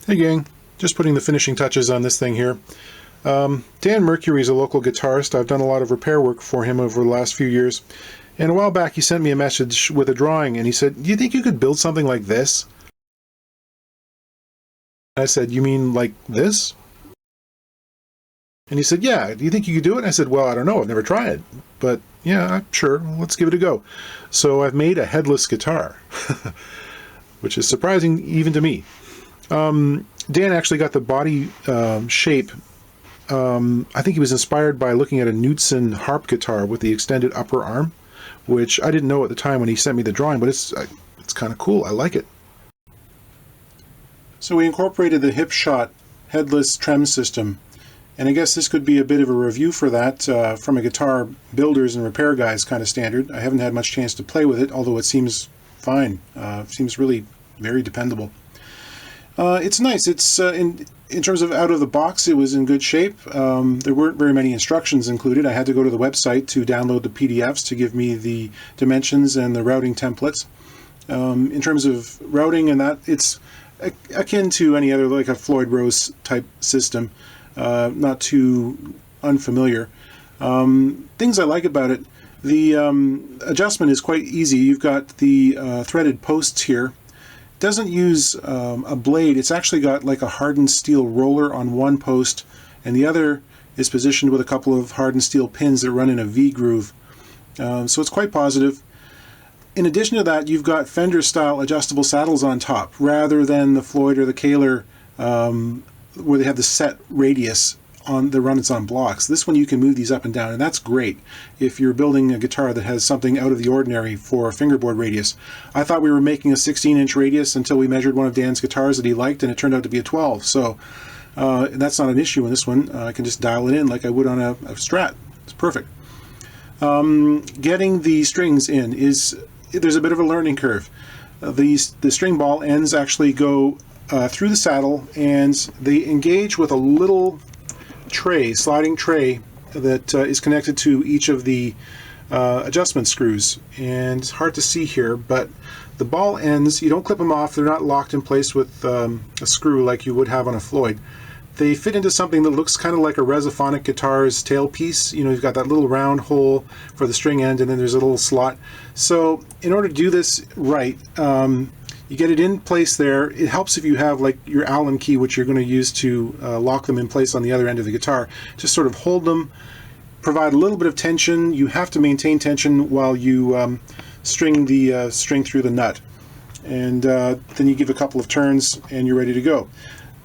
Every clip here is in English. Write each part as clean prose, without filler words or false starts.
Hey gang, just putting the finishing touches on this thing here. Dan Mercuri is a local guitarist. I've done a lot of repair work for him over the last few years. And a while back he sent me a message with a drawing and he said, "Do you think you could build something like this?" And I said, "You mean like this?" And he said, "Yeah, do you think you could do it?" And I said, "Well, I don't know, I've never tried. But yeah, sure, let's give it a go." So I've made a headless guitar, which is surprising even to me. Dan actually got the body shape. I think he was inspired by looking at a Knudsen harp guitar with the extended upper arm, which I didn't know at the time when he sent me the drawing, but it's kind of cool. I like it. So we incorporated the Hipshot headless trem system, and I guess this could be a bit of a review for that from a guitar builders and repair guys kind of standard. I haven't had much chance to play with it, although it seems fine. It seems really very dependable. It's nice. It's in terms of out of the box, it was in good shape. There weren't very many instructions included. I had to go to the website to download the PDFs to give me the dimensions and the routing templates. In terms of routing and that, it's akin to any other, like a Floyd Rose type system, not too unfamiliar. Things I like about it, the adjustment is quite easy. You've got the threaded posts here. Doesn't use a blade. It's actually got like a hardened steel roller on one post, and the other is positioned with a couple of hardened steel pins that run in a V groove. So it's quite positive. In addition to that, you've got Fender style adjustable saddles on top rather than the Floyd or the Kahler where they have the set radius on the runs on blocks. This one you can move these up and down, and that's great if you're building a guitar that has something out of the ordinary for a fingerboard radius. I thought we were making a 16-inch radius until we measured one of Dan's guitars that he liked, and it turned out to be a 12. So that's not an issue in this one. I can just dial it in like I would on a Strat. It's perfect. Getting the strings in there's a bit of a learning curve. The string ball ends actually go through the saddle, and they engage with a little sliding tray that is connected to each of the adjustment screws, and it's hard to see here, but the ball ends, you don't clip them off, they're not locked in place with a screw like you would have on a Floyd. They fit into something that looks kind of like a Resophonic guitar's tailpiece. You know, you've got that little round hole for the string end, and then there's a little slot. So in order to do this right, you get it in place there. It helps if you have like your Allen key, which you're going to use to lock them in place on the other end of the guitar. Just sort of hold them, provide a little bit of tension. You have to maintain tension while you string the string through the nut. And then you give a couple of turns and you're ready to go.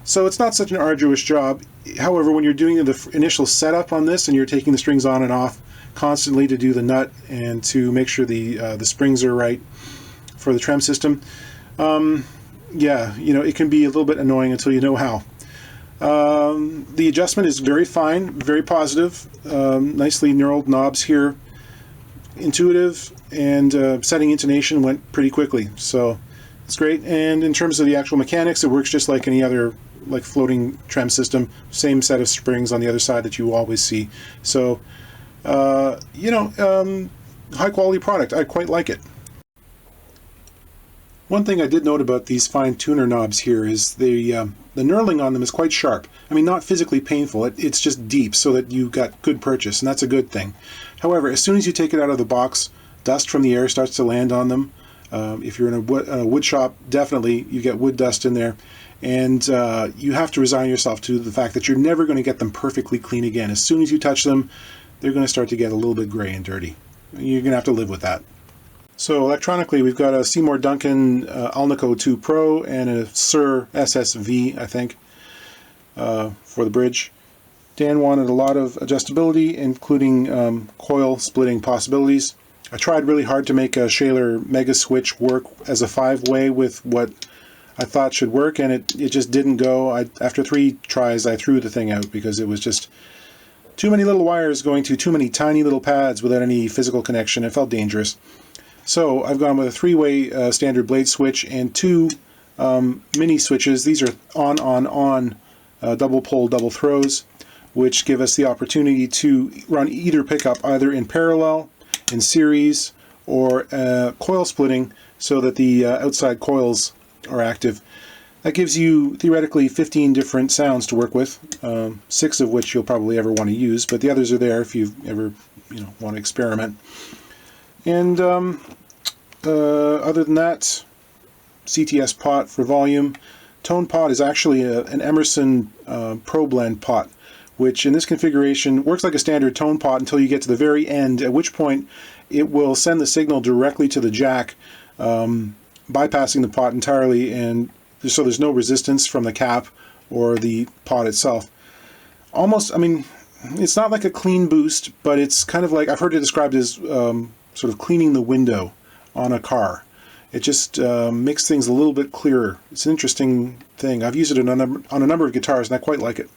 So it's not such an arduous job. However, when you're doing the initial setup on this and you're taking the strings on and off constantly to do the nut and to make sure the springs are right for the trem system, yeah, you know, it can be a little bit annoying until you know how. The adjustment is very fine, very positive, nicely knurled knobs here, intuitive, and setting intonation went pretty quickly, so it's great. And in terms of the actual mechanics, it works just like any other like floating trem system, same set of springs on the other side that you always see. So, you know, high quality product. I quite like it. One thing I did note about these fine tuner knobs here is the knurling on them is quite sharp. I mean, not physically painful, it's just deep so that you got good purchase, and that's a good thing. However, as soon as you take it out of the box, dust from the air starts to land on them. If you're in a wood shop, definitely you get wood dust in there, and you have to resign yourself to the fact that you're never going to get them perfectly clean again. As soon as you touch them, they're going to start to get a little bit gray and dirty. You're going to have to live with that. So electronically, we've got a Seymour Duncan Alnico 2 Pro and a Sur SSV, I think, for the bridge. Dan wanted a lot of adjustability, including coil splitting possibilities. I tried really hard to make a Shaler Mega Switch work as a 5-way with what I thought should work, and it just didn't go. After 3 tries, I threw the thing out because it was just too many little wires going to too many tiny little pads without any physical connection. It felt dangerous. So I've gone with a 3-way standard blade switch and 2 mini switches. These are on, double pull, double throws, which give us the opportunity to run either pickup either in parallel, in series, or coil splitting so that the outside coils are active. That gives you theoretically 15 different sounds to work with, 6 of which you'll probably ever want to use, but the others are there if you ever want to experiment. And other than that, CTS pot for volume. Tone pot is actually an Emerson Pro Blend pot, which in this configuration works like a standard tone pot until you get to the very end, at which point it will send the signal directly to the jack, bypassing the pot entirely, and so there's no resistance from the cap or the pot itself. Almost, I mean, it's not like a clean boost, but it's kind of like, I've heard it described as sort of cleaning the window on a car. It just makes things a little bit clearer. It's an interesting thing. I've used it on a number of guitars, and I quite like it.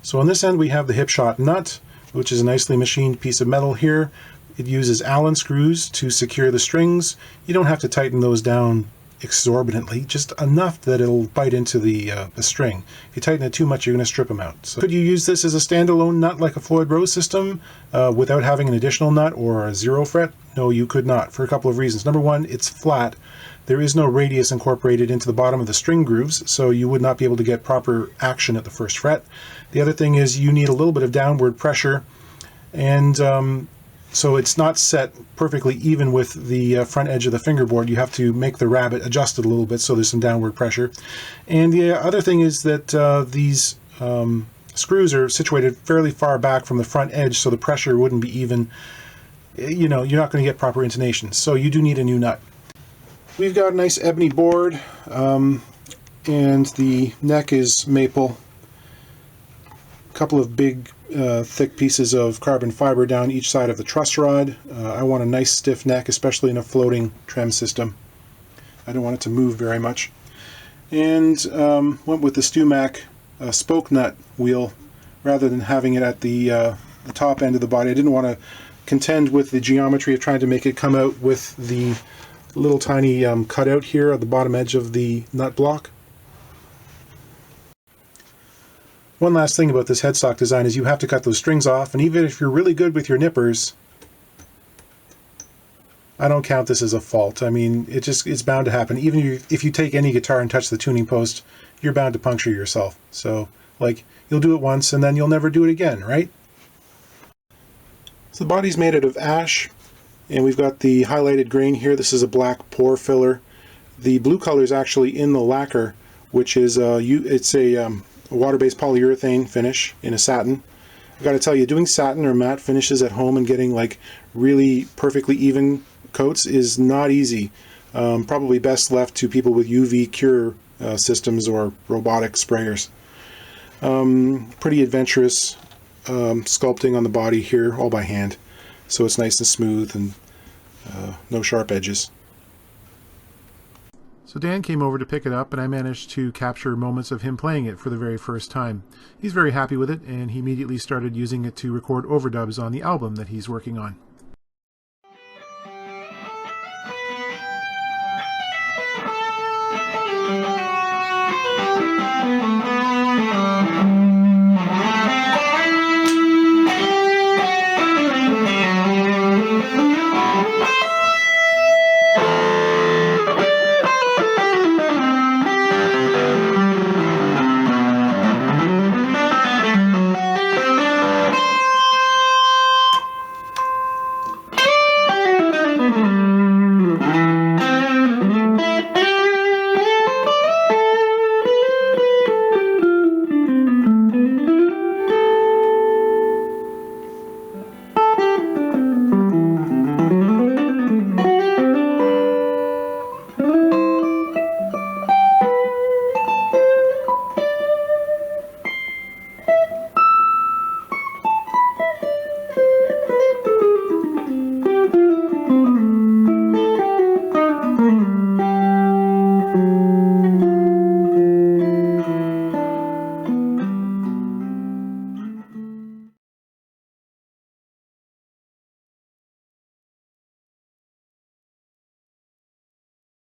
So on this end we have the Hipshot nut, which is a nicely machined piece of metal here. It uses Allen screws to secure the strings. You don't have to tighten those down exorbitantly, just enough that it'll bite into the string. If you tighten it too much, you're going to strip them out. So could you use this as a standalone nut like a Floyd Rose system without having an additional nut or a 0 fret? No, you could not, for a couple of reasons. Number one, it's flat. There is no radius incorporated into the bottom of the string grooves, so you would not be able to get proper action at the first fret. The other thing is you need a little bit of downward pressure, and so it's not set perfectly even with the front edge of the fingerboard. You have to make the rabbet adjusted a little bit so there's some downward pressure. And the other thing is that these screws are situated fairly far back from the front edge, so the pressure wouldn't be even. You're not going to get proper intonation, so you do need a new nut. We've got a nice ebony board, and the neck is maple. A couple of big thick pieces of carbon fiber down each side of the truss rod. I want a nice stiff neck, especially in a floating trem system. I don't want it to move very much. And went with the StewMac spoke nut wheel rather than having it at the top end of the body. I didn't want to contend with the geometry of trying to make it come out with the little tiny cutout here at the bottom edge of the nut block. One last thing about this headstock design is you have to cut those strings off, and even if you're really good with your nippers, I don't count this as a fault. I mean, it's bound to happen. Even if you take any guitar and touch the tuning post, you're bound to puncture yourself. So, like, you'll do it once and then you'll never do it again, right? So the body's made out of ash, and we've got the highlighted grain here. This is a black pore filler. The blue color is actually in the lacquer, which is it's a water-based polyurethane finish in a satin. I got to tell you, doing satin or matte finishes at home and getting like really perfectly even coats is not easy. Probably best left to people with UV cure systems or robotic sprayers. Pretty adventurous sculpting on the body here, all by hand, so it's nice and smooth and no sharp edges. So Dan came over to pick it up, and I managed to capture moments of him playing it for the very first time. He's very happy with it, and he immediately started using it to record overdubs on the album that he's working on.